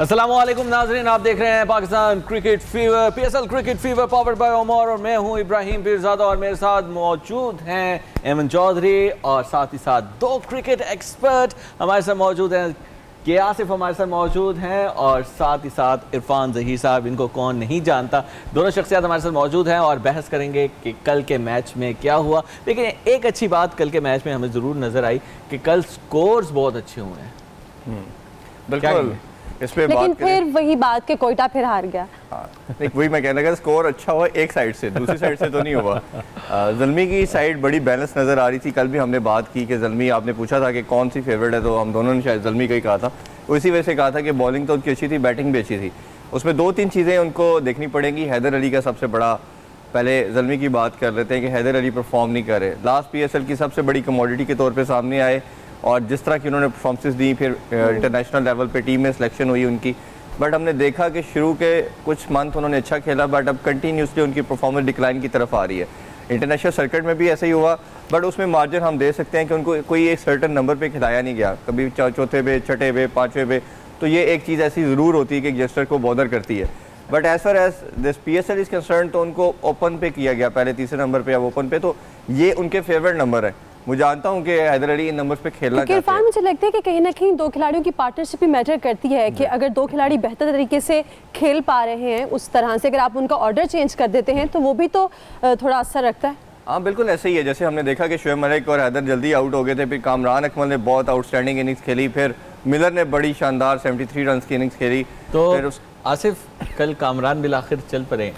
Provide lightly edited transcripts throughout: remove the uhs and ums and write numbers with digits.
अस्सलामुअलैकुम नाज़रीन, आप देख रहे हैं Pakistan cricket fever, PSL cricket fever powered bye Omar, और मैं हूं इब्राहिम पीरज़ादा और मेरे साथ मौजूद हैं एमन चौधरी और साथ ही साथ दो क्रिकेट एक्सपर्ट हमारे साथ मौजूद हैं। के आसिफ हमारे साथ मौजूद हैं और साथ ही साथ इरफान ज़हीर साहब, इनको कौन नहीं जानता। दोनों शख्सियत हमारे साथ मौजूद हैं और बहस करेंगे कि कल के मैच में क्या हुआ। लेकिन एक अच्छी बात कल के मैच में हमें ज़रूर नज़र आई कि कल स्कोर्स बहुत अच्छे हुए हैं। बिल्कुल, इस पे लेकिन फिर वही बात कि कोयटा फिर हार गया। वही मैं कहने लगा, स्कोर अच्छा हुआ एक साइड से, दूसरी साइड से तो नहीं हुआ। ज़ल्मी की साइड बड़ी बैलेंस नज़र आ रही थी। कल भी हमने बात की कि ज़ल्मी, आपने पूछा था कि कौन सी फेवरेट है, तो हम दोनों ने शायद ज़ल्मी का ही कहा था। उसी वजह से कहा था कि बॉलिंग तो उनकी अच्छी थी, बैटिंग भी अच्छी थी। उसमें दो तीन चीज़ें उनको देखनी पड़ेंगी। हैदर अली का सबसे बड़ा, पहले ज़ल्मी की बात कर लेते हैं कि हैदर अली परफॉर्म नहीं कर रहे। लास्ट PSL की सबसे बड़ी कमोडिटी के तौर पर सामने आए और जिस तरह की उन्होंने परफॉर्मेंसेस दी, फिर इंटरनेशनल लेवल पे टीम में सिलेक्शन हुई उनकी। बट हमने देखा कि शुरू के कुछ मंथ उन्होंने अच्छा खेला, बट अब कंटिन्यूसली उनकी परफॉर्मेंस डिक्लाइन की तरफ आ रही है। इंटरनेशनल सर्किट में भी ऐसा ही हुआ, बट उसमें मार्जिन हम दे सकते हैं कि उनको कोई एक सर्टन नंबर पे खिलाया नहीं गया, कभी चौथे पे, छठे पे, पाँचवें पे। तो ये एक चीज़ ऐसी ज़रूर होती है कि यंगस्टर को बॉदर करती है। But as far as this PSL is concern, तो उनको ओपन पे किया गया, पहले तीसरे नंबर पे, अब ओपन पे, तो ये उनके फेवरेट नंबर है। मुझे जानता हूं कि हैदर अली इन नंबर्स पे खेलना चाहते हैं। मुझे लगता है कि कहीं ना कहीं दो खिलाड़ियों की पार्टनरशिप भी मैटर करती है कि अगर दो खिलाड़ी बेहतर तरीके से खेल पा रहे हैं उस तरह से, अगर आप उनका ऑर्डर चेंज कर देते हैं तो वो भी तो थोड़ा असर रखता है। हाँ बिल्कुल ऐसे ही है। जैसे हमने देखा कि शोएब मलिक और हैदर जल्दी आउट हो गए थे, फिर कामरान अकमल ने बहुत आउटस्टैंडिंग इनिंग्स खेली, फिर मिलर ने बड़ी शानदार 73 रन की इनिंग्स खेली। तो फिर आसिफ, कल कामरान बिल आखिर चल पड़े।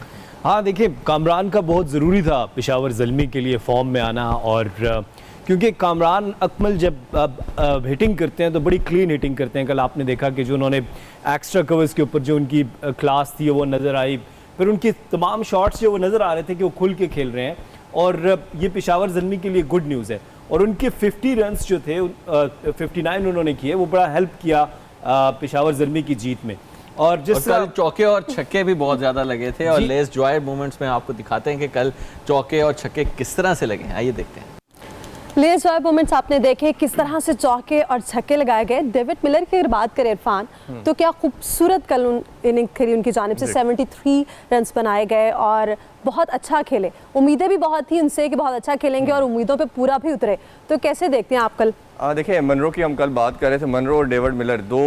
हाँ देखिए, कामरान का बहुत ज़रूरी था पेशावर ज़ल्मी के लिए फॉर्म में आना, और क्योंकि कामरान अकमल जब हिटिंग करते हैं तो बड़ी क्लीन हिटिंग करते हैं। कल आपने देखा कि जो उन्होंने एक्स्ट्रा कवर्स के ऊपर जो उनकी क्लास थी वो नज़र आई, फिर उनकी तमाम शॉट्स जो वो नज़र आ रहे थे कि वो खुल के खेल रहे हैं, और ये पेशावर ज़ल्मी के लिए गुड न्यूज़ है। और उनके 50 रन्स जो थे 59 उन्होंने किए, वो बड़ा हेल्प किया पेशावर ज़ल्मी की जीत में। और जिस चौके और छक्के भी बहुत ज़्यादा लगे थे, और लेस जॉय मोमेंट्स में आपको दिखाते हैं कि कल चौके और छक्के किस तरह से लगे। आइए देखते हैं। लेस जॉय मोमेंट्स आपने देखे किस तरह से चौके और छक्के लगाए गए। डेविड मिलर की अगर बात करें इरफान, तो क्या खूबसूरत कल इनिंग खेली उनकी जानिब से, 73 रन्स बनाए गए और बहुत अच्छा खेले। उम्मीदें भी बहुत थी उनसे कि बहुत अच्छा खेलेंगे और उम्मीदों पे पूरा भी उतरे। तो कैसे देखते हैं आप कल? देखिए, मनरो की हम कल बात कर रहे थे। मनरो और डेविड मिलर दो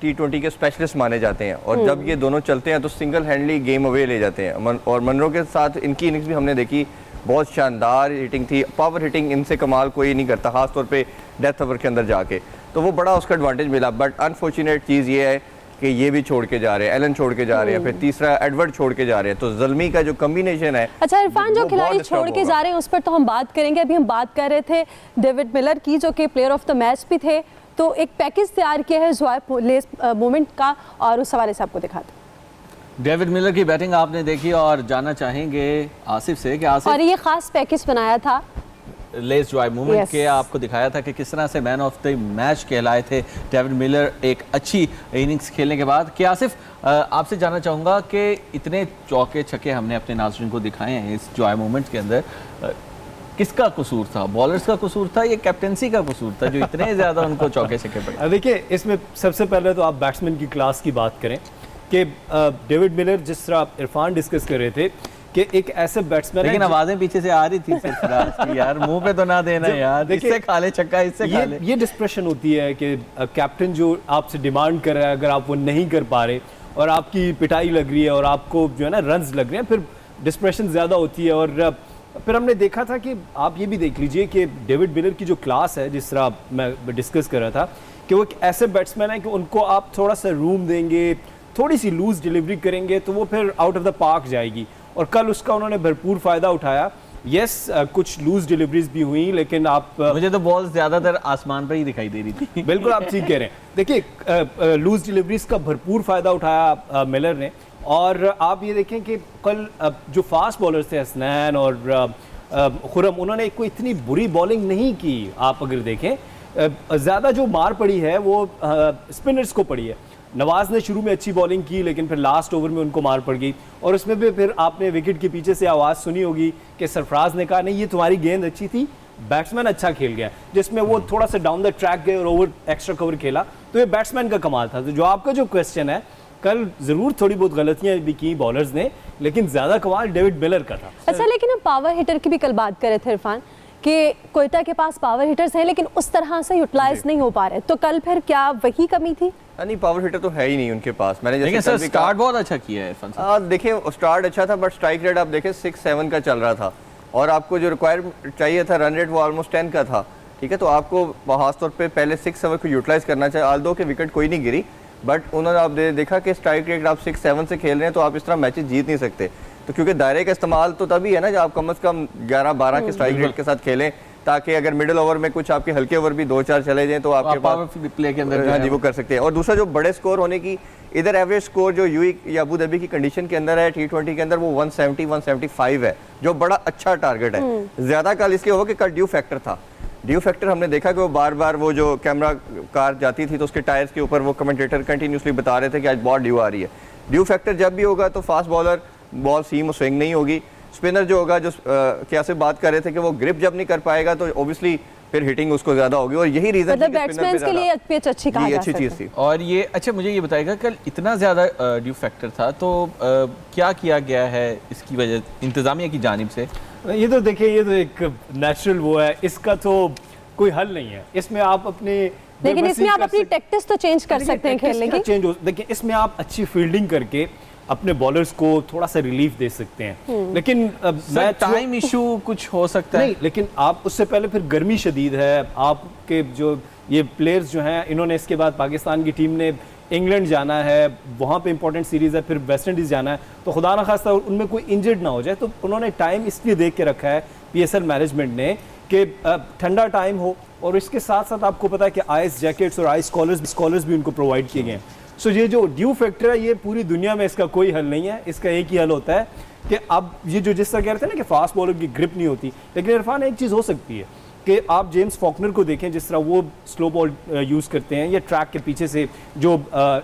T20 के स्पेशलिस्ट माने जाते हैं, और जब ये दोनों चलते हैं तो सिंगल हैंडली गेम अवे ले जाते हैं। और मनरो के साथ इनकी इनिंग्स भी हमने देखी, बहुत शानदार हिटिंग थी, पावर हिटिंग इनसे कमाल कोई नहीं करता, खासतौर पे डेथ ओवर के अंदर जाके, तो वो बड़ा उसका एडवांटेज मिला। बट अनफॉर्चुनेट चीज़ ये है कि ये भी छोड़ के जा रहे हैं, एलन छोड़ के जा रहे हैं, फिर तीसरा एडवर्ड छोड़ के जा रहे हैं, तो ज़ल्मी का जो कॉम्बिनेशन है। अच्छा इरफान, जो खिलाड़ी छोड़ के जा रहे हैं उस पर तो हम बात करेंगे। अभी हम बात कर रहे थे डेविड मिलर की, जो कि प्लेयर ऑफ द मैच भी थे। तो एक पैकेज तैयार किया है लेस मोमेंट का, और उस हवाले से आपको दिखाते। डेविड मिलर की बैटिंग आपने देखी, और जानना चाहेंगे आसिफ से कि आसिफ, और ये खास पैकेज बनाया था लेस जॉय मूवमेंट के, आपको दिखाया था कि किस तरह से मैन ऑफ द मैच कहलाए थे डेविड मिलर एक अच्छी इनिंग्स खेलने के बाद। कि आसिफ, आपसे जानना चाहूँगा कि इतने चौके छक्के हमने अपने नाज़रीन को दिखाए हैं इस जॉय मूवमेंट के अंदर, किसका कसूर था? बॉलर्स का कसूर था या कैप्टेंसी का कसूर था जो इतने ज़्यादा उनको चौके छक्के पड़े? देखिए, इसमें सबसे पहले तो आप बैट्समैन की क्लास की बात करें कि डेविड मिलर, जिस तरह इरफान डिस्कस कर रहे थे कि एक ऐसे बैट्समैन, लेकिन आवाज़ें पीछे से आ रही थी यार, मुंह पे तो ना देना यार, इससे खा ले छक्का, इससे खा ले। ये डिस्प्रेशन होती है कि कैप्टन जो आपसे डिमांड कर रहा है, अगर आप वो नहीं कर पा रहे और आपकी पिटाई लग रही है और आपको जो है ना रन्स लग रहे हैं, फिर डिस्प्रेशन ज़्यादा होती है। और फिर हमने देखा था कि आप ये भी देख लीजिए कि डेविड मिलर की जो क्लास है, जिस तरह मैं डिस्कस कर रहा था, कि वो एक ऐसे बैट्समैन है कि उनको आप थोड़ा सा रूम देंगे, थोड़ी सी लूज डिलीवरी करेंगे तो वो फिर आउट ऑफ द पार्क जाएगी, और कल उसका उन्होंने भरपूर फ़ायदा उठाया। यस, कुछ लूज डिलीवरीज भी हुई, लेकिन आप मुझे तो बॉल ज़्यादातर आसमान पर ही दिखाई दे रही थी। बिल्कुल आप ठीक कह रहे हैं। देखिए, लूज डिलीवरीज का भरपूर फ़ायदा उठाया मिलर ने, और आप ये देखें कि कल जो फास्ट बॉलर्स थे हसनैन और खुरम, उन्होंने कोई इतनी बुरी बॉलिंग नहीं की। आप अगर देखें, ज़्यादा जो मार पड़ी है वो स्पिनर्स को पड़ी है। नवाज ने शुरू में अच्छी बॉलिंग की, लेकिन फिर लास्ट ओवर में उनको मार पड़ गई, और उसमें भी फिर आपने विकेट के पीछे से आवाज़ सुनी होगी कि सरफराज ने कहा नहीं ये तुम्हारी गेंद अच्छी थी, बैट्समैन अच्छा खेल गया, जिसमें वो थोड़ा सा डाउन द ट्रैक गए और ओवर एक्स्ट्रा कवर खेला, तो ये बैट्समैन का कमाल था। तो जो आपका जो क्वेश्चन है, कल जरूर थोड़ी बहुत गलतियां भी की बॉलर्स ने, लेकिन ज्यादा कमाल डेविड मिलर का था। अच्छा, लेकिन हम पावर हिटर की भी कल बात कर रहे थे इरफान कि कोयटा के पास पावर हिटर्स हैं लेकिन उस तरह से यूटिलाइज नहीं हो पा रहे, तो कल फिर क्या वही कमी थी? नहीं, पावर हिटर तो है ही नहीं उनके पास। मैंने लेकिन जैसे सर स्टार्ट बहुत अच्छा किया है इरफान साहब। देखिए स्टार्ट अच्छा था, बट स्ट्राइक रेट आप देखें 6-7 का चल रहा था, और आपको जो रिक्वायर चाहिए था रन रेट वो ऑलमोस्ट 10 का था। ठीक है, तो आपको खास तौर पे पहले 6-7 को यूटिलाइज करना चाहिए। आल्दो के विकेट कोई नहीं गिरी, बट उन्होंने आप देखा कि स्ट्राइक रेट आप 6-7 से खेल रहे हैं, तो आप इस तरह मैचेस जीत नहीं सकते। तो क्योंकि दायरे का इस्तेमाल तो तभी है ना जब आप कम से कम 11-12 के स्ट्राइक रेट के साथ खेलें, ताकि अगर मिडिल ओवर में कुछ आपके हल्के ओवर भी 2-4 चले जाएं तो आपके पास प्ले के अंदर हाँ जी वो कर सकते हैं। और दूसरा जो बड़े स्कोर होने की, इधर एवरेज स्कोर जो यूई या अबू धाबी की कंडीशन के अंदर है T20 के अंदर वो 170-175 है, जो बड़ा अच्छा टारगेट है। ज्यादा कल इसलिए होगा कि कल ड्यू फैक्टर था। ड्यू फैक्टर हमने देखा कि वो बार बार वो जो कैमरा कार जाती थी तो उसके टायर्स के ऊपर वो कमेंटेटर कंटिन्यूसली बता रहे थे कि आज बहुत ड्यू आ रही है। ड्यू फैक्टर जब भी होगा तो फास्ट बॉलर बॉल सीम और स्विंग नहीं होगी। स्पिनर जो होगा, जो क्या से बात कर रहे थे कि वो ग्रिप जब नहीं कर पाएगा तो ऑब्वियसली फिर हिटिंग उसको ज्यादा होगी, और यही रीजन मतलब बैट्समैन के लिए पिच अच्छी कहा जा अच्छी सकता है। चीज थी। और ये अच्छा, मुझे ये बताएगा कल इतना ज़्यादा ड्यू फैक्टर था तो क्या किया गया है इसकी वजह इंतजामिया की जानिब से? ये तो देखिए, ये तो एक नेचुरल वो है, इसका तो कोई हल नहीं है। इसमें आप अपने लेकिन इसमें आप अपनी टैक्टिस तो चेंज कर सकते हैं खेलने की। चेंज हो, देखिए इसमें आप अच्छी फील्डिंग करके अपने बॉलर्स को थोड़ा सा रिलीफ दे सकते हैं, लेकिन सर टाइम इशू कुछ हो सकता है नहीं, लेकिन आप उससे पहले फिर गर्मी शदीद है। आपके जो ये प्लेयर्स जो हैं, इन्होंने इसके बाद पाकिस्तान की टीम ने इंग्लैंड जाना है, वहाँ पे इंपॉर्टेंट सीरीज़ है, फिर वेस्ट इंडीज़ जाना है, तो खुदा ना खास्ता उनमें कोई इंजर्ड ना हो जाए, तो उन्होंने टाइम इसलिए देख के रखा है PSL मैनेजमेंट ने कि ठंडा टाइम हो, और इसके साथ साथ आपको पता है कि आइस जैकेट्स और आइस कॉलर्स भी उनको प्रोवाइड किए गए हैं। सो ये जो ड्यू फैक्टर है, ये पूरी दुनिया में इसका कोई हल नहीं है। इसका एक ही हल होता है कि अब ये जो जिस तरह कह रहे थे ना कि फास्ट बॉलर की ग्रिप नहीं होती, लेकिन इरफान एक चीज़ हो सकती है कि आप जेम्स फॉकनर को देखें, जिस तरह वो स्लो बॉल यूज़ करते हैं, या ट्रैक के पीछे से जो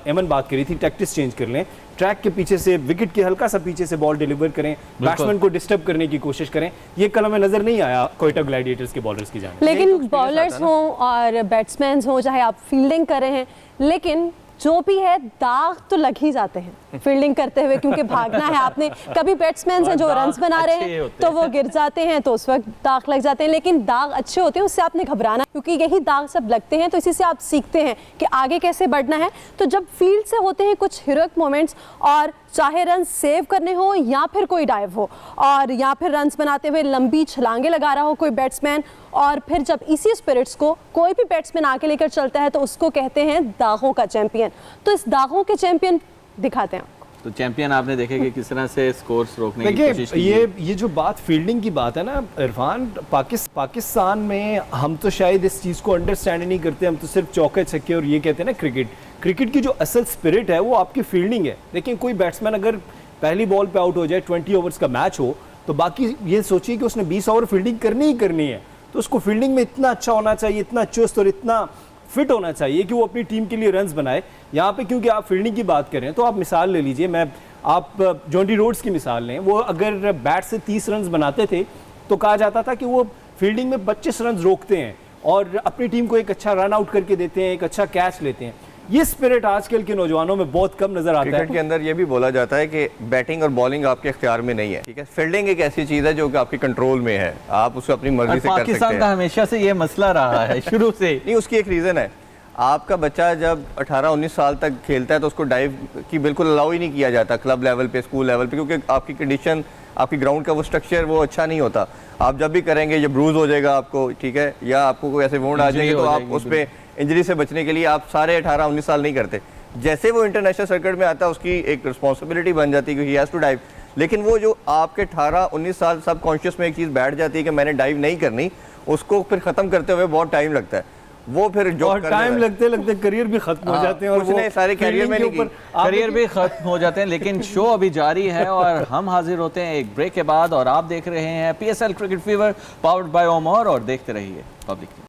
एमन बात करी थी, टैक्टिस चेंज कर लें, ट्रैक के पीछे से विकेट के हल्का सा पीछे से बॉल डिलीवर करें, बैट्समैन को डिस्टर्ब करने की कोशिश करें। ये कल हमें नजर नहीं आया कोयटा ग्लैडिएटर्स के बॉलर्स की जानिब। लेकिन बॉलर्स हों और बैट्समैन हों, चाहे आप फील्डिंग कर रहे हैं, लेकिन जो भी है दाग तो लग ही जाते हैं फील्डिंग करते हुए, क्योंकि भागना है आपने। कभी बैट्समैन हैं जो रन्स बना रहे हैं तो वो गिर जाते हैं, तो उस वक्त दाग लग जाते हैं, लेकिन दाग अच्छे होते हैं, उससे आपने घबराना, क्योंकि यही दाग सब लगते हैं तो इसी से आप सीखते हैं कि आगे कैसे बढ़ना है। तो जब फील्ड से होते हैं कुछ हीरोइक मोमेंट्स, और चाहे रन सेव करने हो या फिर कोई डाइव हो, और या फिर रन्स बनाते हुए लंबी छलांगे लगा रहा हो कोई बैट्समैन, और फिर जब इसी स्पिरिट्स को कोई भी बैट्समैन आके लेकर चलता है तो उसको कहते हैं दागों का चैंपियन। तो इस दागों के चैंपियन दिखाते हैं। तो चैंपियन आपने देखे कि किस तरह से स्कोर्स रोकने की कोशिश की। ये जो बात फील्डिंग की बात है ना इरफान, पाकिस्तान में हम तो शायद इस चीज़ को अंडरस्टैंड नहीं करते। हम तो सिर्फ चौके छक्के और ये कहते हैं ना क्रिकेट की जो असल स्पिरिट है वो आपकी फील्डिंग है। लेकिन कोई बैट्समैन अगर पहली बॉल पे आउट हो जाए, 20 ओवर्स का मैच हो, तो बाकी ये सोचिए कि उसने 20 ओवर फील्डिंग करनी ही करनी है, तो उसको फील्डिंग में इतना अच्छा होना चाहिए, इतना चुस्त और इतना फिट होना चाहिए कि वो अपनी टीम के लिए रन्स बनाए। यहाँ पे क्योंकि आप फील्डिंग की बात करें तो आप मिसाल ले लीजिए, आप जॉन्टी रोड्स की मिसाल लें, वो अगर बैट से 30 रन्स बनाते थे तो कहा जाता था कि वो फील्डिंग में 25 रन्स रोकते हैं और अपनी टीम को एक अच्छा रन आउट करके देते हैं, एक अच्छा कैच लेते हैं। ये स्पिरिट आजकल के नौजवानों में बहुत कम नजर आता है। क्रिकेट के अंदर ये भी बोला जाता है कि बैटिंग और बॉलिंग आपके इख्तियार में नहीं है, ठीक है। फील्डिंग एक ऐसी चीज है जो कि आपके कंट्रोल में है, आप उसको अपनी मर्जी से कर सकते हैं। पाकिस्तान का हमेशा से ये मसला रहा है शुरू से। नहीं, उसकी एक रीजन है, आपका बच्चा जब 18-19 साल तक खेलता है तो उसको डाइव की बिल्कुल अलाउ ही नहीं किया जाता क्लब लेवल पे, स्कूल लेवल पे, क्योंकि आपकी कंडीशन, आपकी ग्राउंड का वो स्ट्रक्चर वो अच्छा नहीं होता। आप जब भी करेंगे ये ब्रूज हो जाएगा आपको, ठीक है, या आपको कोई ऐसे वोंड आ जाएंगे तो आप उस पर इंजरी से बचने के लिए आप सारे 18-19 साल नहीं करते। जैसे वो इंटरनेशनल सर्किट में आता है उसकी एक रिस्पॉन्सिबिलिटी बन जाती है कि ही हैज़ टू डाइव। लेकिन वो जो आपके 18-19 साल सब कॉन्शियस में एक चीज़ बैठ जाती है कि मैंने डाइव नहीं करनी, उसको फिर ख़त्म करते हुए बहुत टाइम लगता है। वो फिर जो टाइम लगते लगते करियर भी खत्म हो जाते हैं, और वो सारे करियर में करियर भी खत्म हो जाते हैं। लेकिन शो अभी जारी है और हम हाजिर होते हैं एक ब्रेक के बाद, और आप देख रहे हैं PSL cricket fever powered bye Omar, और देखते रहिए पब्लिक।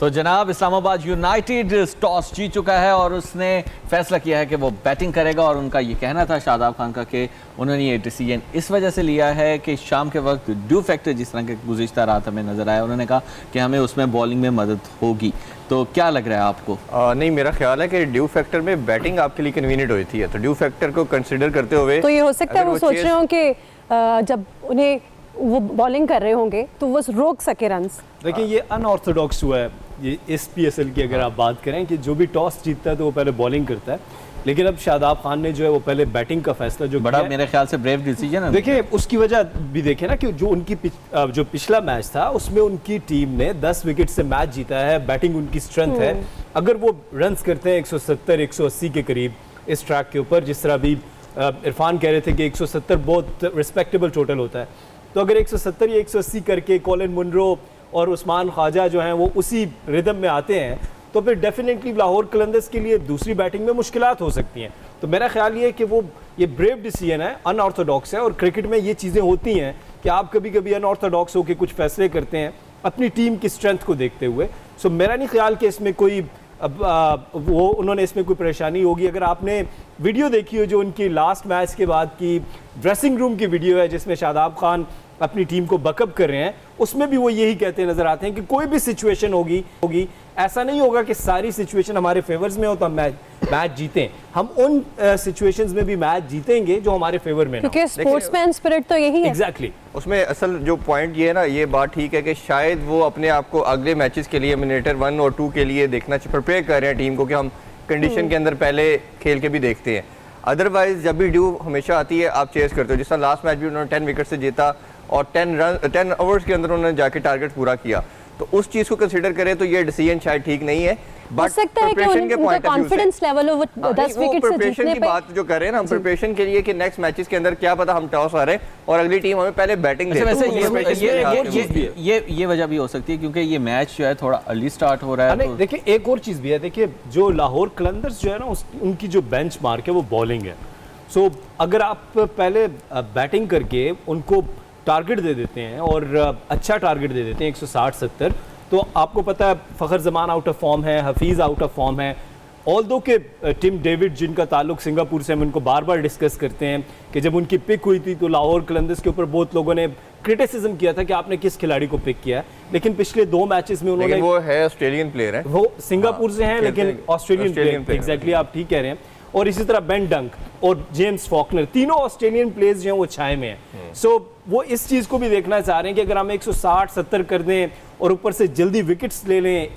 तो तो जनाब इस्लामाबाद यूनाइटेड टॉस जीत चुका है और उसने फैसला किया है कि वो बैटिंग करेगा। और उनका ये कहना था शादाब खान का कि उन्होंने ये डिसीजन इस वजह से लिया है कि शाम के वक्त ड्यू फैक्टर जिस तरह के गुज़िश्ता रात हमें नज़र आया, उन्होंने कहा कि हमें उसमें बॉलिंग में मदद होगी। तो क्या लग रहा है आपको? नहीं, मेरा ख्याल है कि ड्यू फैक्टर में बैटिंग आपके लिए कन्वीनियंट होती है, तो ड्यू फैक्टर को कंसिडर करते हुए तो ये हो सकता है वो सोच रहे हो कि जब उन्हें वो बॉलिंग कर रहे होंगे तो वो रोक सके रन्स। देखिए ये अनऑर्थोडॉक्स हुआ है ये इस PSL की अगर आप बात करें कि जो भी टॉस जीतता है तो वो पहले बॉलिंग करता है, लेकिन अब शादाब खान ने जो है वो पहले बैटिंग का फैसला जो बड़ा किया है। मेरे ख्याल से ब्रेव डिसीजन है। देखिए उसकी वजह भी देखें ना कि जो उनकी जो पिछला मैच था उसमें उनकी टीम ने 10 विकेट से मैच जीता है, बैटिंग उनकी स्ट्रेंथ है। अगर वो रन्स करते हैं 170 180 के करीब इस ट्रैक के ऊपर, जिस तरह अभी इरफान कह रहे थे कि 170 बहुत रिस्पेक्टेबल टोटल होता है, तो अगर 170 या 180 करके कॉलिन मुनरो और उस्मान ख्वाजा जो हैं वो उसी रिदम में आते हैं तो फिर डेफिनेटली लाहौर कलंदर्स के लिए दूसरी बैटिंग में मुश्किलात हो सकती हैं। तो मेरा ख्याल ये है कि वो ये ब्रेव डिसीजन है, अनऑर्थोडॉक्स है, और क्रिकेट में ये चीज़ें होती हैं कि आप कभी कभी अनऑर्थोडॉक्स होकर कुछ फैसले करते हैं अपनी टीम की स्ट्रेंथ को देखते हुए। सो मेरा नहीं ख्याल कि इसमें कोई वो उन्होंने इसमें कोई परेशानी होगी। अगर आपने वीडियो देखी हो जो उनकी लास्ट मैच के बाद की ड्रेसिंग रूम की वीडियो है जिसमें शादाब खान अपनी टीम को बकअप कर रहे हैं, उसमें भी वो यही कहते नजर आते हैं कि कोई भी सिचुएशन होगी ऐसा नहीं होगा कि सारी सिचुएशन हमारे फेवर्स में हो तो हम मैच जीतें, हम उन सिचुएशंस में भी मैच जीतेंगे जो हमारे फेवर में ना हो। क्योंकि स्पोर्ट्समैन स्पिरिट तो यही है। एग्जैक्टली उसमें असल जो पॉइंट ये है ना, ये बात ठीक है कि शायद वो अपने आप को अगले मैचेस के लिए मिनेटर 1 और 2 के लिए देखना प्रिपेयर कर रहे हैं टीम को कि हम कंडीशन के अंदर पहले खेल के भी देखते हैं। अदरवाइज जब भी ड्यू हमेशा आती है आप चेस करते हो, जिस तरह लास्ट मैच भी उन्होंने 10 विकेट से जीता और 10 ओवर्स के अंदर उन्होंने जाके टारगेट पूरा किया, तो उस चीज को कंसीडर करें तो ये डिसीजन शायद ठीक नहीं है। हो सकता है कि उनका कॉन्फिडेंस लेवल हो 10 विकेट से जीतने की पे बात जो कर रहे हैं ना हम प्रिपरेशन के लिए कि नेक्स्ट मैचेस के अंदर क्या पता हम टॉस आ रहे हैं और अगली टीम हमें पहले बैटिंग दे। वैसे तो ये वजह भी हो सकती है क्योंकि ये मैच जो है थोड़ा अर्ली स्टार्ट हो रहा है। नहीं देखिए एक और चीज़ भी है, देखिए जो लाहौर कलंदर्स जो है ना उनकी जो बेंचमार्क है वो बॉलिंग है। सो अगर आप पहले बैटिंग करके उनको टारगेट दे देते हैं और अच्छा टारगेट दे देते हैं 160-70, तो आपको पता है फ़खर ज़मान आउट ऑफ फॉर्म है, हफीज़ आउट ऑफ फॉर्म है। ऑल्दो के टिम डेविड जिनका ताल्लुक सिंगापुर से, हम उनको बार बार डिस्कस करते हैं कि जब उनकी पिक हुई थी तो लाहौर कलंदर्स के ऊपर बहुत लोगों ने क्रिटिसिज्म किया था कि आपने किस खिलाड़ी को पिक किया है, लेकिन पिछले 2 मैचेस में उन्होंने, वो है ऑस्ट्रेलियन प्लेयर है, वो सिंगापुर से हैं लेकिन ऑस्ट्रेलियन प्लेयर, एग्जैक्टली आप ठीक कह रहे हैं। और इसी तरह बेन डंक और जेम्स फॉकनर, तीनों ऑस्ट्रेलियन प्लेयर्स जो हैं वो छाए में हैं। सो वो इस चीज़ को भी देखना चाह रहे हैं कि अगर हम 160-70 कर दें और ऊपर से जल्दी विकेट्स ले लें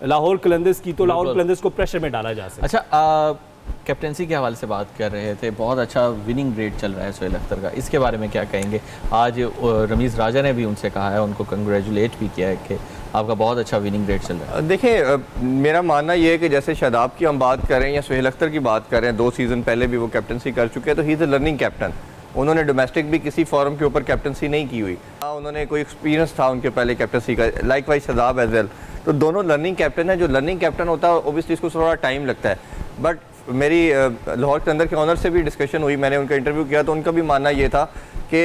लाहौर कलंदर्स की, तो लाहौर कलंदर्स को प्रेशर में डाला जा सकता है। अच्छा, कैप्टेंसी के हवाले से बात कर रहे थे, बहुत अच्छा विनिंग रेट चल रहा है सोहेल अख्तर का, इसके बारे में क्या कहेंगे? आज रमीज़ राजा ने भी उनसे कहा है, उनको कंग्रेचुलेट भी किया है कि आपका बहुत अच्छा विनिंग रेट चल रहा है। देखिए मेरा मानना ये है कि जैसे शादाब की हम बात कर रहे हैं या सोहेल अख्तर की बात कर रहे हैं, 2 सीज़न पहले भी वो कैप्टनसी कर चुके हैं, तो he is a learning captain. उन्होंने डोमेस्टिक भी किसी फॉर्म के ऊपर कैप्टनसी नहीं की हुई, उन्होंने कोई एक्सपीरियंस था उनके पहले कैप्टनसी का, likewise Shadab as well. तो दोनों लर्निंग कैप्टन है। जो लर्निंग कैप्टन होता है ओबियसली इसको थोड़ा टाइम लगता है, बट मेरी लाहौर कलंदर के ऑनर से भी डिस्कशन हुई, मैंने उनका इंटरव्यू किया तो उनका भी मानना ये था कि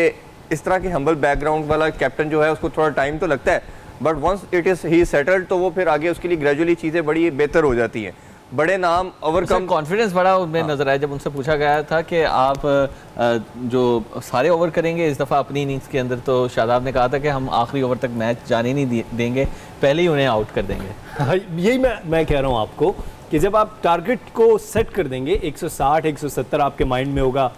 इस तरह के हम्बल बैकग्राउंड वाला कैप्टन जो है उसको थोड़ा टाइम तो लगता है, but once it is he settled तो वो फिर आगे उसके लिए ग्रेजुअली चीज़ें बड़ी बेहतर हो जाती हैं, बड़े नाम ओवरकम। कॉन्फिडेंस बड़ा उनमें नजर आया जब उनसे पूछा गया था कि आप जो सारे ओवर करेंगे इस दफ़ा अपनी इनिंग्स के अंदर, तो शादाब ने कहा था कि हम आखिरी ओवर तक मैच जाने नहीं देंगे, पहले ही उन्हें आउट कर देंगे। यही मैं कह रहा हूँ आपको कि जब आप टारगेट को सेट कर देंगे 160-170 आपके माइंड में होगा,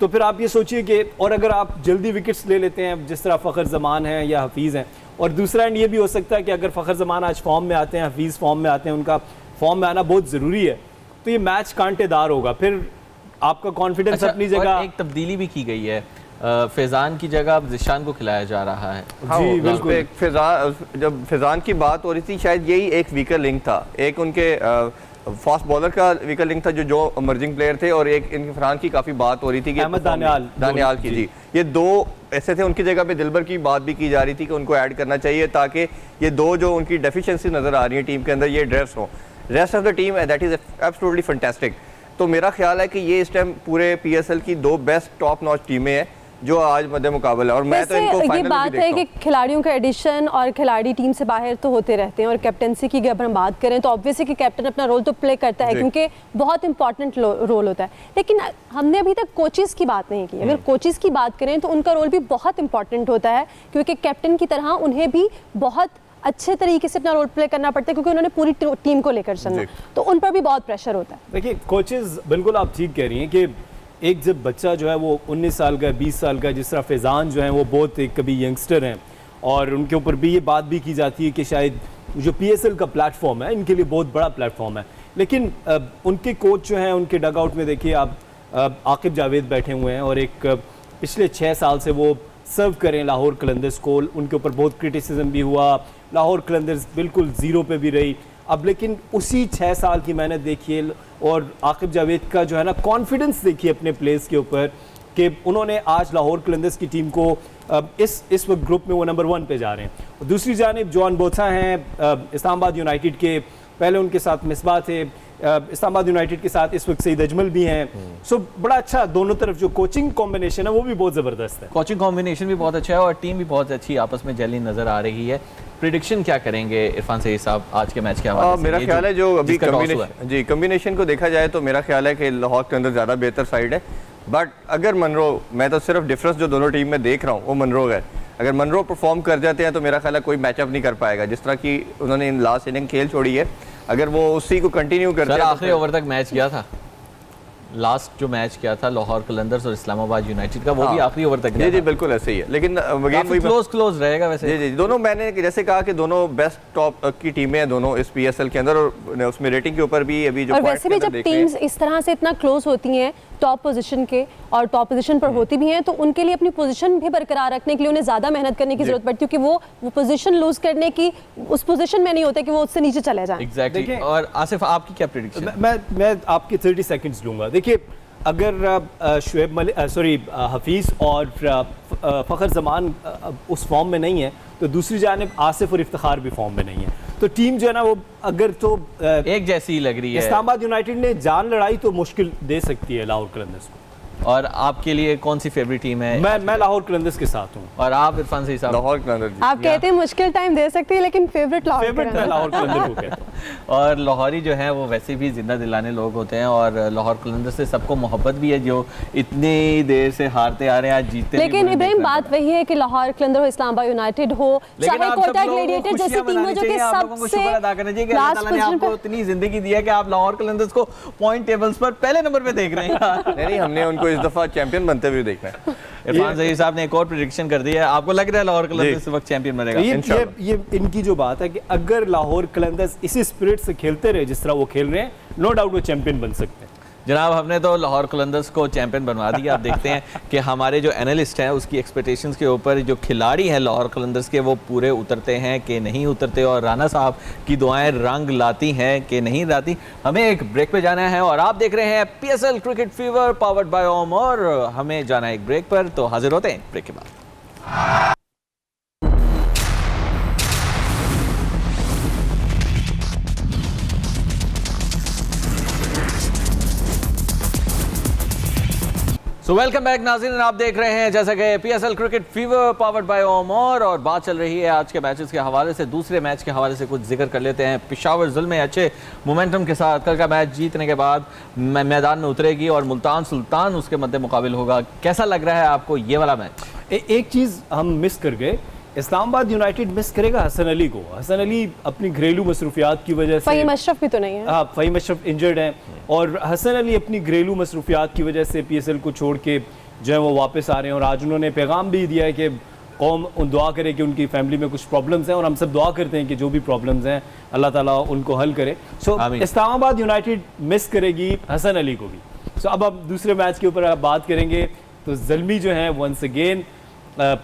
तो फिर आप ये सोचिए कि, और अगर आप जल्दी विकेट्स ले लेते हैं जिस तरह फ़खर ज़मान है या हफीज़ हैं, और दूसरा एंड ये भी हो सकता है कि अगर फ़खर ज़मान आज फॉर्म में आते हैं, हफीज़ फॉर्म में आते हैं, उनका फॉर्म में आना बहुत ज़रूरी है, तो ये मैच कांटेदार होगा, फिर आपका कॉन्फिडेंस अच्छा, अपनी जगह। एक तब्दीली भी की गई है, फैज़ान की जगह अब ज़िशान को खिलाया जा रहा है। हाँ, जी बिल्कुल। जब फैज़ान की बात हो रही थी शायद यही एक वीकर लिंक था, एक उनके फास्ट बॉलर का वीकर लिंक था जो इमर्जिंग प्लेयर थे, और एक इनके फरहान की काफ़ी बात हो रही थी कि अहमद दानियाल की, जी ये 2 ऐसे थे। उनकी जगह पे दिलबर की बात भी की जा रही थी कि उनको ऐड करना चाहिए ताकि ये 2 जो उनकी डेफिशिएंसी नज़र आ रही है टीम के अंदर ये ड्रेस हो, rest of the team that is absolutely fantastic. तो मेरा ख्याल है कि ये इस टाइम पूरे PSL की 2 बेस्ट टॉप नॉच टीमें हैं जो आज मध्य मुकाबला है। और मैं तो इनको ये फाइनल बात भी है देखता कि हूं। खिलाड़ियों का एडिशन और खिलाड़ी टीम से बाहर तो होते रहते हैं, और कैप्टनसी की अगर हम बात करें तो ऑब्वियसली कि कैप्टन अपना रोल तो प्ले करता है जी। क्योंकि बहुत इंपॉर्टेंट रोल होता है। लेकिन हमने अभी तक कोचेस की बात नहीं की। अगर कोचेस की बात करें तो उनका रोल भी बहुत इंपॉर्टेंट होता है, क्योंकि कैप्टन की तरह उन्हें भी बहुत अच्छे तरीके से अपना रोल प्ले करना पड़ता है, क्योंकि उन्होंने पूरी टीम को लेकर चलना, जी। तो उन पर भी बहुत प्रेशर होता है। देखिए कोचेस, बिल्कुल आप ठीक कह रही हैं कि एक जब बच्चा जो है वो 19 साल का 20 साल का, जिस तरह फैज़ान जो है वो बहुत एक कभी यंगस्टर हैं, और उनके ऊपर भी ये बात भी की जाती है कि शायद जो PSL का प्लेटफॉर्म है इनके लिए बहुत बड़ा प्लेटफॉर्म है। लेकिन उनके कोच जो हैं उनके डग आउट में देखिए आप आकिब जावेद बैठे हुए हैं, और एक पिछले 6 साल से वो सर्व करें लाहौर कलंदर्स को। उनके ऊपर बहुत क्रिटिसिज्म भी हुआ, लाहौर कलंदर्स बिल्कुल ज़ीरो पे भी रही। अब लेकिन उसी 6 साल की मेहनत देखिए, और आकिब जावेद का जो है ना कॉन्फिडेंस देखिए अपने प्लेयर्स के ऊपर, कि उन्होंने आज लाहौर कलंदर्स की टीम को इस वक्त ग्रुप में वो नंबर 1 पे जा रहे हैं। और दूसरी जानिब जॉन बोथा हैं इस्लामाबाद यूनाइटेड के, पहले उनके साथ मिसबा थे, इस्लामाबाद यूनाइटेड के साथ इस वक्त सईद अजमल भी हैं। सो बड़ा अच्छा दोनों तरफ जो कोचिंग कॉम्बिनेशन है वो भी बहुत ज़बरदस्त है। कोचिंग कॉम्बिनेशन भी बहुत अच्छा है और टीम भी बहुत अच्छी आपस में जली नजर आ रही है। प्रिडिक्शन क्या करेंगे इरफान सईद साहब आज के मैच के हवाले से? मेरा ख्याल है जो अभी जिसका toss हुआ है। कम्बिनेशन को देखा जाए तो मेरा ख्याल है कि लाहौर के अंदर ज़्यादा बेहतर साइड है। बट अगर मनरो, मैं तो सिर्फ डिफरेंस जो दोनों टीम में देख रहा हूँ वो मनरो है। अगर मनरो परफॉर्म कर जाते हैं तो मेरा ख्याल है कोई मैचअप नहीं कर पाएगा। जिस तरह की उन्होंने इन लास्ट इनिंग खेल छोड़ी है, अगर वो उसी को कंटिन्यू करते सर हैं आखिरी ओवर तक मैच गया था। लास्ट जो मैच किया था लाहौर कलंदर्स और इस्लामाबाद यूनाइटेड का, वो भी आखिरी ओवर तक जी गया जी था। बिल्कुल ऐसे ही है। लेकिन अगेन वही क्लोज रहेगा वैसे। जी जी दोनों, मैंने जैसे कहा कि दोनों बेस्ट टॉप की टीमें हैं दोनों इस PSL के अंदर, और उसमें रेटिंग के ऊपर भी अभी जो और वैसे भी जब टीम्स इस तरह से इतना क्लोज होती हैं टॉप पोजीशन के, और टॉप पोजीशन पर होती भी हैं, तो उनके लिए अपनी पोजीशन भी बरकरार रखने के लिए उन्हें ज़्यादा मेहनत करने की जरूरत पड़ती है, क्योंकि वो पोजीशन लूज करने की उस पोजीशन में नहीं होते कि वो उससे नीचे चले जाएं। एग्जैक्टली। देखिए- और आसिफ आपकी क्या प्रेडिक्शन? मैं आपके 30 सेकंड्स लूँगा। देखिए अगर शुएब मलिक, सॉरी हफीज़ और फ़खर जमान उस फॉर्म में नहीं है, तो दूसरी जानिब आसिफ और इफ्तिखार भी फॉर्म में नहीं है, तो टीम जो है ना वो अगर तो एक जैसी लग रही है। इस्लामाबाद यूनाइटेड ने जान लड़ाई तो मुश्किल दे सकती है लाहौर कलंदर्स को। और आपके लिए कौन सी फेवरेट टीम है? मैं लाहौर कलंदर्स के साथ हूँ। और आप इरफान सईद साहब? लाहौर कलंदर जी। आप कहते हैं मुश्किल टाइम दे सकती है, लेकिन फेवरेट लाहौर फेवरेट मैं कलंदर। लाहौर कलंदर को कहता हूँ। और लाहौरी जो है वो वैसे भी जिंदा दिलाने लोग होते हैं, और लाहौर कलंदर से सबको मोहब्बत भी है, जो इतनी देर से हारते आ रहे हैं आज जीते। लेकिन इब्राहिम बात वही है कि लाहौर कलंदर हो, इस्लामाबाद यूनाइटेड हो, चाहे कोटा ग्लैडिएटर्स जैसी टीम हो, जो कि सबसे लास्ट पोजीशन आपको पर। इतनी जिंदगी दी है कि आप लाहौर कलंदर्स को पॉइंट टेबल्स पर पहले नंबर पे देख रहे हैं। नहीं, हमने उनको इस दफा चैंपियन बनते हुए देखना है। इरफान सईद साहब ने एक और प्रेडिक्शन कर दी है। आपको लग रहा है लाहौर कलंदर्स इस वक्त चैंपियन बनेगा? ये इनकी जो बात है कि अगर लाहौर कलंदर्स इसी स्पिरिट से खेलते रहे जिस तरह वो खेल रहे हैं, नो डाउट वो चैंपियन बन सकते हैं। जनाब हमने तो लाहौर कलंदर्स को चैंपियन बनवा दिया। आप देखते हैं कि हमारे जो एनालिस्ट हैं उसकी एक्सपेक्टेशंस के ऊपर जो खिलाड़ी हैं लाहौर कलंदर्स के, वो पूरे उतरते हैं कि नहीं उतरते, और राना साहब की दुआएं रंग लाती हैं कि नहीं लाती। हमें एक ब्रेक पे जाना है और आप देख रहे हैं PSL cricket fever powered by ओम, और हमें जाना है एक ब्रेक पर, तो हाजिर होते हैं ब्रेक के बाद। सो वेलकम बैक नाज़रीन, आप देख रहे हैं जैसा कि PSL cricket fever powered bye Omar, और बात चल रही है आज के मैचेस के हवाले से। दूसरे मैच के हवाले से कुछ जिक्र कर लेते हैं। पेशावर जुल्म अच्छे मोमेंटम के साथ कल का मैच जीतने के बाद मैदान में उतरेगी और मुल्तान सुल्तान उसके मद्दे मुकाबिल होगा। कैसा लग रहा है आपको ये वाला मैच? एक चीज़ हम मिस कर गए, इस्लामाबाद यूनाइटेड मिस करेगा हसन अली को। हसन अली अपनी घरेलू मसरूफियात की वजह से, फ़हीम अशरफ भी तो नहीं है। हाँ, फ़हीम अशरफ इंजर्ड हैं, और हसन अली अपनी घरेलू मसरूफियात की वजह से PSL को छोड़ के जो है वो वापस आ रहे हैं। और आज उन्होंने पैगाम भी दिया है कि कौम दुआ करे कि उनकी फैमिली में कुछ प्रॉब्लम्स हैं, और हम सब दुआ करते हैं कि जो भी प्रॉब्लम्स हैं अल्लाह ताला उनको हल करे। सो इस्लामाबाद यूनाइटेड मिस करेगी हसन अली को भी। सो अब दूसरे मैच के ऊपर बात करेंगे तो ज़ल्मी जो है वंस अगेन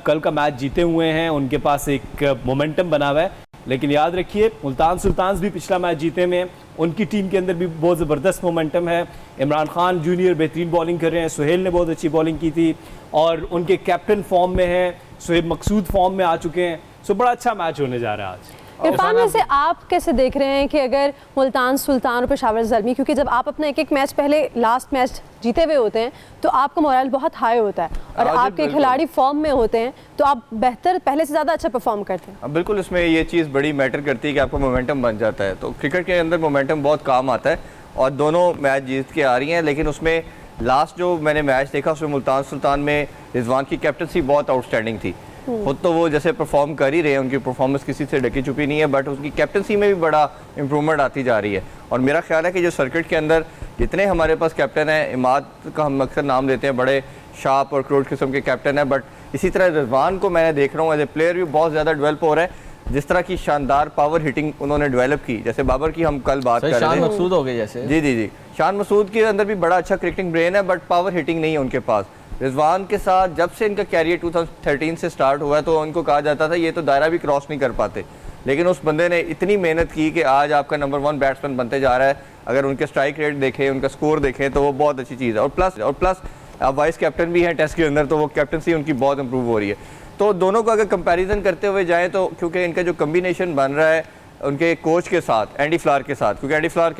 कल का मैच जीते हुए हैं, उनके पास एक मोमेंटम बना हुआ है। लेकिन याद रखिए मुल्तान सुल्तान्स भी पिछला मैच जीते हुए हैं, उनकी टीम के अंदर भी बहुत ज़बरदस्त मोमेंटम है। इमरान खान जूनियर बेहतरीन बॉलिंग कर रहे हैं, सुहेल ने बहुत अच्छी बॉलिंग की थी, और उनके कैप्टन फॉर्म में हैं, शोएब मकसूद फॉर्म में आ चुके हैं। सो बड़ा अच्छा मैच होने जा रहा है आज। इरफान, वैसे आप कैसे देख रहे हैं कि अगर मुल्तान सुल्तान और पेशावर ज़ल्मी, क्योंकि जब आप अपना एक मैच पहले लास्ट मैच जीते हुए होते हैं तो आपका मोरल बहुत हाई होता है और आपके खिलाड़ी फॉर्म में होते हैं तो आप बेहतर पहले से ज़्यादा अच्छा परफॉर्म करते हैं। बिल्कुल, इसमें ये चीज़ बड़ी मैटर करती है कि आपका मोमेंटम बन जाता है। तो क्रिकेट के अंदर मोमेंटम बहुत काम आता है और दोनों मैच जीत के आ रही हैं, लेकिन उसमें लास्ट जो मैंने मैच देखा उसमें मुल्तान सुल्तान में रिजवान की कैप्टनसी बहुत आउटस्टैंडिंग थी। खुद तो वो जैसे परफॉर्म कर ही रहे हैं, उनकी परफॉर्मेंस किसी से ढकी छुपी नहीं है, बट उसकी कैप्टनसी में भी बड़ा इंप्रूवमेंट आती जा रही है। और मेरा ख्याल है कि जो सर्किट के अंदर जितने हमारे पास कैप्टन हैं, इमाद का हम अक्सर नाम लेते हैं, बड़े शार्प और क्रूड किस्म के कैप्टन है, बट इसी तरह रिजवान को मैंने देख रहा हूँ एज ए प्लेयर भी बहुत ज़्यादा डेवलप हो रहा है। जिस तरह की शानदार पावर हिटिंग उन्होंने डेवलप की, जैसे बाबर की हम कल बात कर रहे शान थे, मकसूद हो गए जैसे। जी, शान मसूद के अंदर भी बड़ा अच्छा क्रिकेटिंग ब्रेन है, बट पावर हिटिंग नहीं है उनके पास। रिजवान के साथ जब से इनका कैरियर 2013 से स्टार्ट हुआ है तो उनको कहा जाता था ये तो दायरा भी क्रॉस नहीं कर पाते, लेकिन उस बंदे ने इतनी मेहनत की कि आज आपका नंबर 1 बैट्समैन बनते जा रहा है। अगर उनके स्ट्राइक रेट देखें, उनका स्कोर देखें तो वो बहुत अच्छी चीज़ है। और प्लस आप वाइस कैप्टन भी हैं टेस्ट के अंदर, तो वो कैप्टनसी उनकी बहुत इंप्रूव हो रही है। तो दोनों को अगर कंपैरिजन करते हुए जाएँ तो क्योंकि इनका जो कम्बिनेशन बन रहा है उनके कोच के साथ, एंडी फ्लार के साथ, क्योंकि एंडी फ्लार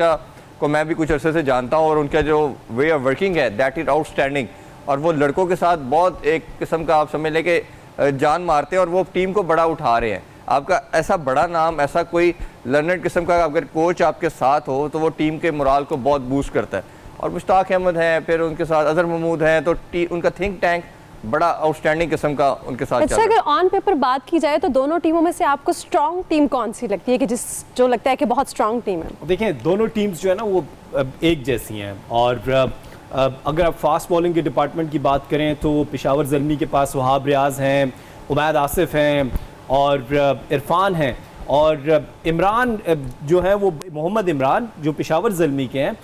को मैं भी कुछ अरसे से जानता हूँ और उनका जो वे ऑफ वर्किंग है दैट इज आउटस्टैंडिंग। और वो लड़कों के साथ बहुत एक किस्म का आप समझ लें कि जान मारते हैं और वो टीम को बड़ा उठा रहे हैं। आपका ऐसा बड़ा नाम, ऐसा कोई लर्नड किस्म का अगर कोच आपके साथ हो तो वो टीम के मोराल को बहुत बूस्ट करता है। और मुश्ताक अहमद हैं, फिर उनके साथ अजहर महमूद हैं, तो उनका थिंक टैंक बड़ा आउटस्टैंडिंग किस्म का उनके साथ। अच्छा, अगर ऑन पेपर बात की जाए तो दोनों टीमों में से आपको स्ट्रॉन्ग टीम कौन सी लगती है कि जो लगता है कि बहुत स्ट्रॉन्ग टीम है? देखें, दोनों टीम्स जो है ना वो एक जैसी हैं। और अगर आप फास्ट बॉलिंग के डिपार्टमेंट की बात करें तो पेशावर ज़ल्मी के पास वहाब रियाज़ हैं, उमैद आसिफ हैं और इरफान हैं, और इमरान जो है वो मोहम्मद इमरान जो पेशावर ज़ल्मी के हैं।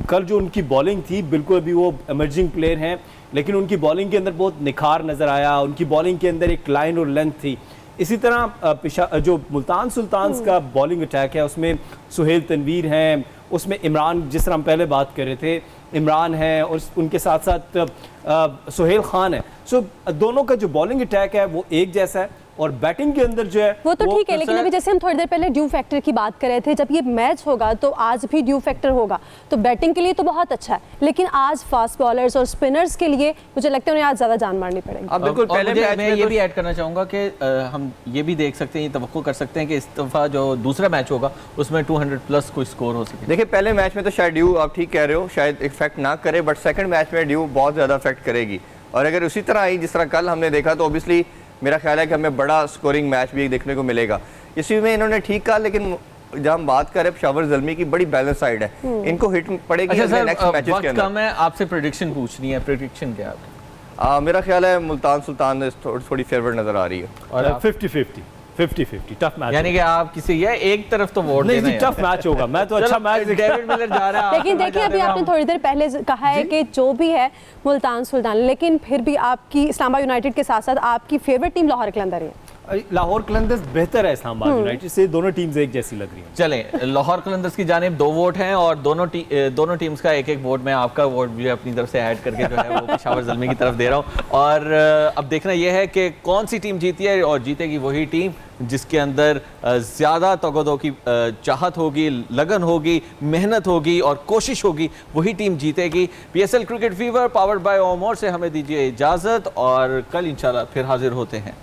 कल जो उनकी बॉलिंग थी, बिल्कुल अभी वो इमर्जिंग प्लेयर हैं, लेकिन उनकी बॉलिंग के अंदर बहुत निखार नज़र आया, उनकी बॉलिंग के अंदर एक लाइन और लेंथ थी। इसी तरह जो मुल्तान सुल्तान का बॉलिंग अटैक है उसमें सुहेल तनवीर हैं, उसमें इमरान, जिस तरह हम पहले बात कर रहे थे, इमरान है और उनके साथ साथ सुहेल खान है। सो दोनों का जो बॉलिंग अटैक है वो एक जैसा है और बैटिंग के अंदर जो है वो तो ठीक है, लेकिन अभी जैसे हम थोड़ी देर पहले ड्यू फैक्टर की बात कर रहे थे, जब ये मैच होगा तो आज भी ड्यू फैक्टर होगा, तो बैटिंग के लिए तो बहुत अच्छा है, लेकिन आज फास्ट बॉलर्स और स्पिनर्स के लिए मुझे लगता है उन्हें आज ज़्यादा जान मारनी पड़ेगी। अब बिल्कुल पहले मैच मैं ये भी ऐड करना चाहूँगा कि हम ये भी देख सकते हैं, ये तवक्को कर सकते हैं कि इस दफ़ा जो दूसरा मैच होगा उसमें 200 प्लस कोई स्कोर हो सके। देखिए, पहले मैच में तो शायद ड्यू, आप ठीक कह रहे हो, शायद इफेक्ट ना करे, बट सेकंड मैच में ड्यू बहुत ज़्यादा इफेक्ट करेगी। और अगर उसी तरह आई जिस तरह कल हमने देखा तो ऑब्वियसली मेरा ख्याल है कि हमें बड़ा स्कोरिंग मैच भी देखने को मिलेगा। इसी में इन्होंने ठीक कहा, लेकिन जब हम बात करें पेशावर ज़ल्मी की, बड़ी बैलेंस साइड है, इनको हिट पड़ेगी नेक्स्ट मैचेस के अंदर। मैं आपसे प्रेडिक्शन पूछनी है, प्रेडिक्शन क्या है? मेरा ख्याल है मुल्तान सुल्तान थोड़ी फेवरेट नजर आ रही है और 50-50 टफ मैच, यानी कि आप किसी ये एक तरफ तो वोट देना है। टफ मैच होगा। मैं तो अच्छा मैच डेविड मिलर जा रहा है। लेकिन देखिए, अभी आपने थोड़ी देर पहले कहा है कि जो भी है मुल्तान सुल्तान, लेकिन फिर भी आपकी इस्लामाबाद यूनाइटेड के साथ साथ आपकी फेवरेट टीम लाहौर कलंदर है। लाहौर कलंदर्स बेहतर है इस्लामाबाद यूनाइटेड से, दोनों टीम्स एक जैसी लग रही हैं। चलें, लाहौर कलंदर्स की जानिब 2 वोट हैं और दोनों टीम्स का एक वोट, मैं आपका वोट भी अपनी तरफ से ऐड करके जो है वो पेशावर ज़ल्मी की तरफ दे रहा हूँ। और अब देखना यह है कि कौन सी टीम जीती है, और जीतेगी वही टीम जिसके अंदर ज़्यादा तगदो की चाहत होगी, लगन होगी, मेहनत होगी और कोशिश होगी, वही टीम जीतेगी। PSL cricket fever powered by Omore से हमें दीजिए इजाज़त और कल इंशाल्लाह फिर हाजिर होते हैं।